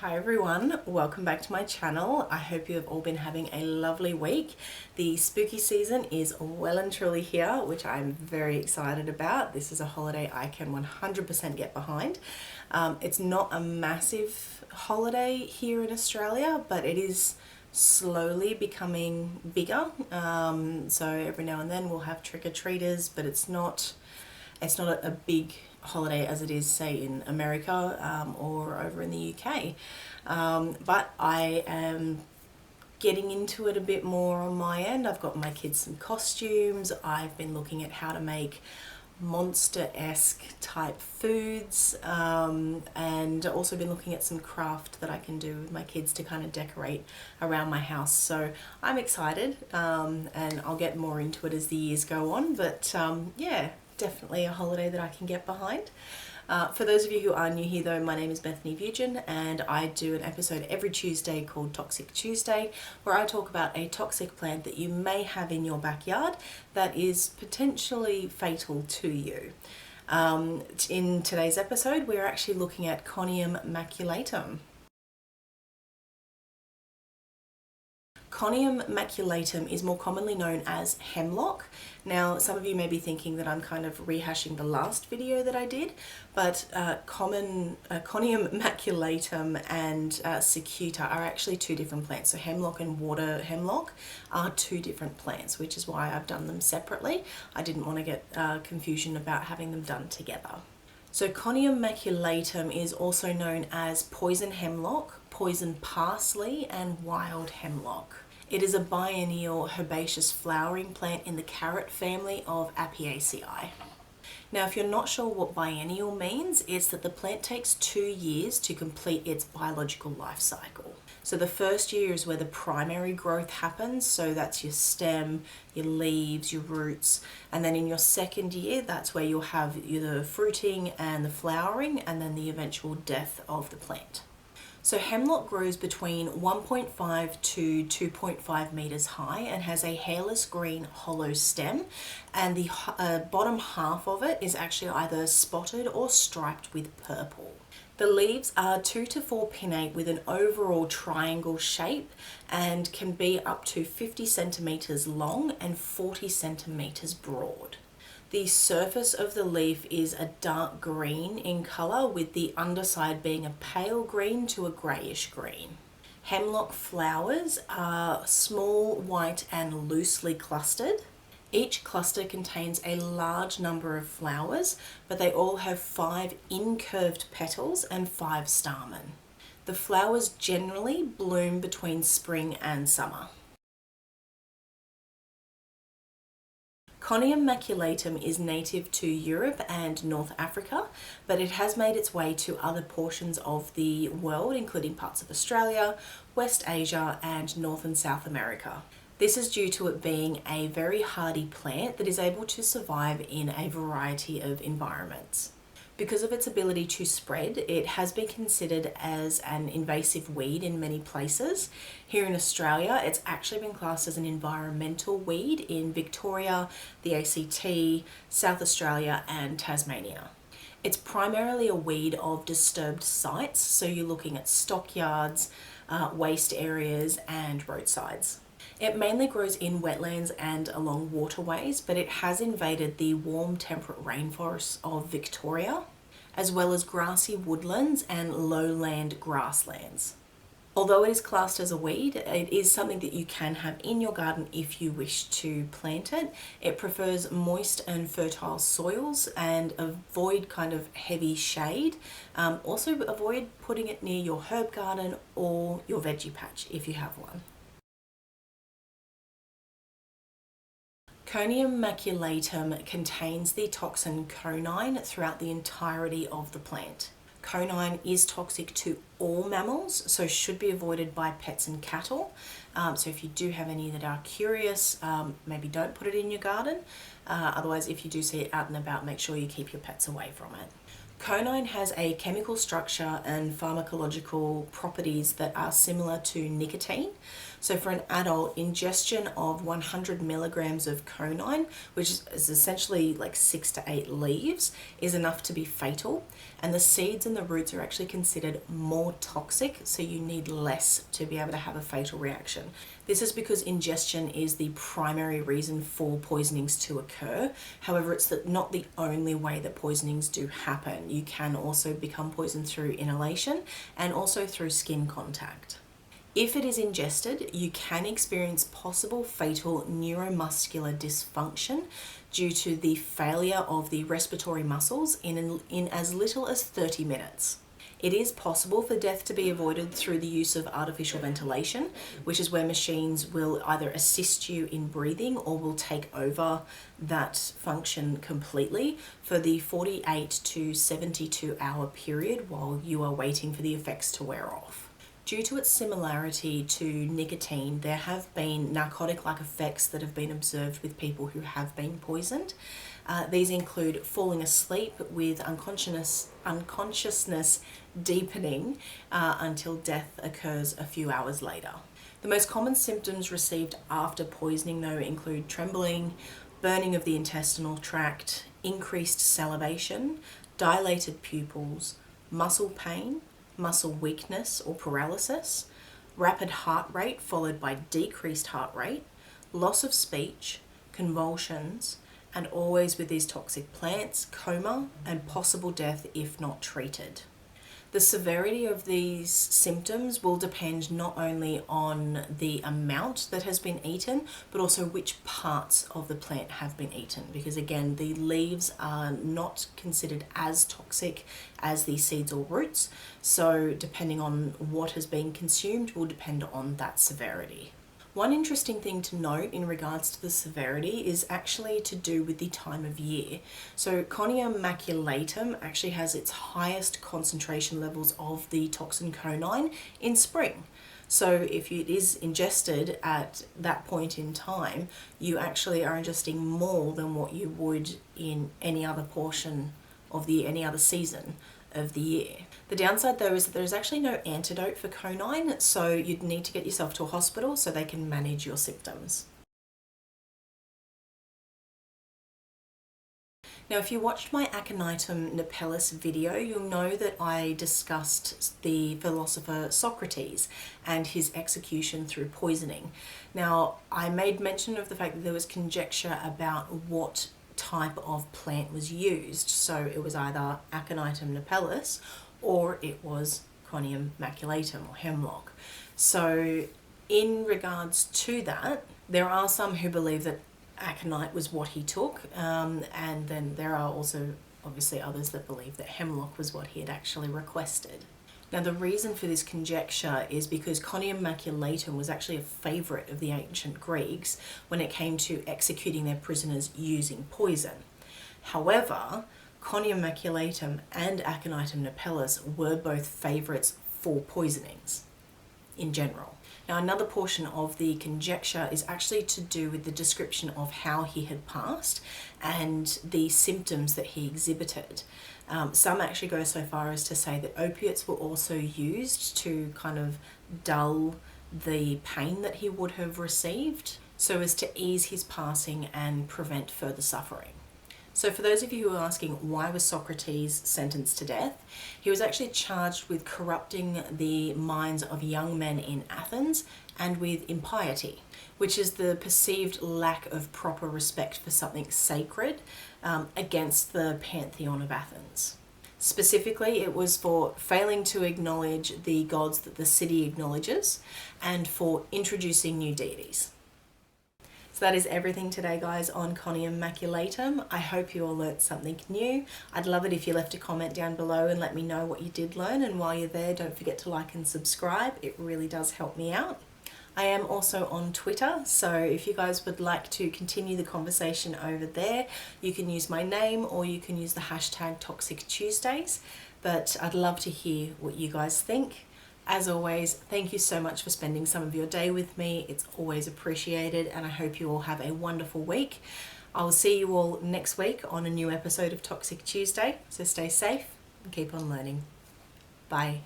Hi everyone, welcome back to my channel. I hope you have all been having a lovely week. The spooky season is well and truly here, which I'm very excited about. This is a holiday I can 100% get behind. It's not a massive holiday here in Australia, but it is slowly becoming bigger. So every now and then we'll have trick-or-treaters, but it's not a big holiday as it is, say, in America or over in the UK. But I am getting into it a bit more on my end. I've got my kids some costumes. I've been looking at how to make monster-esque type foods, and also been looking at some craft that I can do with my kids to kind of decorate around my house. So I'm excited, and I'll get more into it as the years go on, but yeah, definitely a holiday that I can get behind. For those of you who are new here though, my name is Bethany Vujan and I do an episode every Tuesday called Toxic Tuesday, where I talk about a toxic plant that you may have in your backyard that is potentially fatal to you. In today's episode, we're actually looking at Conium Maculatum. Conium Maculatum is more commonly known as Hemlock. Now, some of you may be thinking that I'm kind of rehashing the last video that I did, but Conium Maculatum and Cicuta are actually two different plants. So Hemlock and water hemlock are two different plants, which is why I've done them separately. I didn't want to get confusion about having them done together. So Conium Maculatum is also known as poison hemlock, poison parsley, and wild hemlock. It is a biennial herbaceous flowering plant in the carrot family of Apiaceae. Now, if you're not sure what biennial means, it's that the plant takes 2 years to complete its biological life cycle. So the first year is where the primary growth happens, so that's your stem, your leaves, your roots, and then in your second year, that's where you'll have the fruiting and the flowering, and then the eventual death of the plant. So hemlock grows between 1.5 to 2.5 meters high and has a hairless green hollow stem, and the bottom half of it is actually either spotted or striped with purple. The leaves are 2 to 4 pinnate with an overall triangle shape and can be up to 50 centimeters long and 40 centimeters broad. The surface of the leaf is a dark green in colour, with the underside being a pale green to a greyish green. Hemlock flowers are small, white and loosely clustered. Each cluster contains a large number of flowers, but they all have 5 incurved petals and 5 stamen. The flowers generally bloom between spring and summer. Conium Maculatum is native to Europe and North Africa, but it has made its way to other portions of the world, including parts of Australia, West Asia and North and South America. This is due to it being a very hardy plant that is able to survive in a variety of environments. Because of its ability to spread, it has been considered as an invasive weed in many places. Here in Australia, it's actually been classed as an environmental weed in Victoria, the ACT, South Australia and Tasmania. It's primarily a weed of disturbed sites, so you're looking at stockyards, waste areas and roadsides. It mainly grows in wetlands and along waterways, but it has invaded the warm temperate rainforests of Victoria, as well as grassy woodlands and lowland grasslands. Although it is classed as a weed, it is something that you can have in your garden if you wish to plant it. It prefers moist and fertile soils and avoid kind of heavy shade. Also avoid putting it near your herb garden or your veggie patch if you have one. Conium Maculatum contains the toxin conine throughout the entirety of the plant. Conine is toxic to all mammals, so should be avoided by pets and cattle. So if you do have any that are curious, maybe don't put it in your garden. Otherwise, if you do see it out and about, make sure you keep your pets away from it. Conine has a chemical structure and pharmacological properties that are similar to nicotine. So for an adult, ingestion of 100 milligrams of conine, which is essentially like 6 to 8 leaves, is enough to be fatal. And the seeds and the roots are actually considered more toxic, so you need less to be able to have a fatal reaction. This is because ingestion is the primary reason for poisonings to occur. However, it's not the only way that poisonings do happen. You can also become poisoned through inhalation and also through skin contact. If it is ingested, you can experience possible fatal neuromuscular dysfunction due to the failure of the respiratory muscles in as little as 30 minutes. It is possible for death to be avoided through the use of artificial ventilation, which is where machines will either assist you in breathing or will take over that function completely for the 48 to 72 hour period while you are waiting for the effects to wear off. Due to its similarity to nicotine, there have been narcotic-like effects that have been observed with people who have been poisoned. These include falling asleep with unconsciousness deepening until death occurs a few hours later. The most common symptoms received after poisoning, though, include trembling, burning of the intestinal tract, increased salivation, dilated pupils, muscle pain, muscle weakness or paralysis, rapid heart rate followed by decreased heart rate, loss of speech, convulsions, and always with these toxic plants, coma and possible death if not treated. The severity of these symptoms will depend not only on the amount that has been eaten, but also which parts of the plant have been eaten. Because again, the leaves are not considered as toxic as the seeds or roots. So depending on what has been consumed will depend on that severity. One interesting thing to note in regards to the severity is actually to do with the time of year. So Conium Maculatum actually has its highest concentration levels of the toxin conine in spring. So if it is ingested at that point in time, you actually are ingesting more than what you would in any other portion of any other season of the year. The downside though is that there's actually no antidote for conine, so you'd need to get yourself to a hospital so they can manage your symptoms. Now, if you watched my Aconitum napellus video, you'll know that I discussed the philosopher Socrates and his execution through poisoning. Now, I made mention of the fact that there was conjecture about what type of plant was used. So it was either Aconitum napellus or it was Conium Maculatum or Hemlock. So in regards to that, there are some who believe that aconite was what he took, and then there are also obviously others that believe that hemlock was what he had actually requested. Now the reason for this conjecture is because Conium Maculatum was actually a favourite of the ancient Greeks when it came to executing their prisoners using poison. However, Conium Maculatum and Aconitum napellus were both favourites for poisonings in general. Now another portion of the conjecture is actually to do with the description of how he had passed and the symptoms that he exhibited. Some actually go so far as to say that opiates were also used to kind of dull the pain that he would have received so as to ease his passing and prevent further suffering. So for those of you who are asking why was Socrates sentenced to death, he was actually charged with corrupting the minds of young men in Athens and with impiety, which is the perceived lack of proper respect for something sacred against the pantheon of Athens. Specifically, it was for failing to acknowledge the gods that the city acknowledges and for introducing new deities. So that is everything today, guys, on Conium Maculatum. I hope you all learnt something new. I'd love it if you left a comment down below and let me know what you did learn. And while you're there, don't forget to like and subscribe. It really does help me out. I am also on Twitter, so if you guys would like to continue the conversation over there, you can use my name or you can use the hashtag Toxic Tuesdays. But I'd love to hear what you guys think. As always, thank you so much for spending some of your day with me. It's always appreciated, and I hope you all have a wonderful week. I will see you all next week on a new episode of Toxic Tuesday, so stay safe and keep on learning. Bye.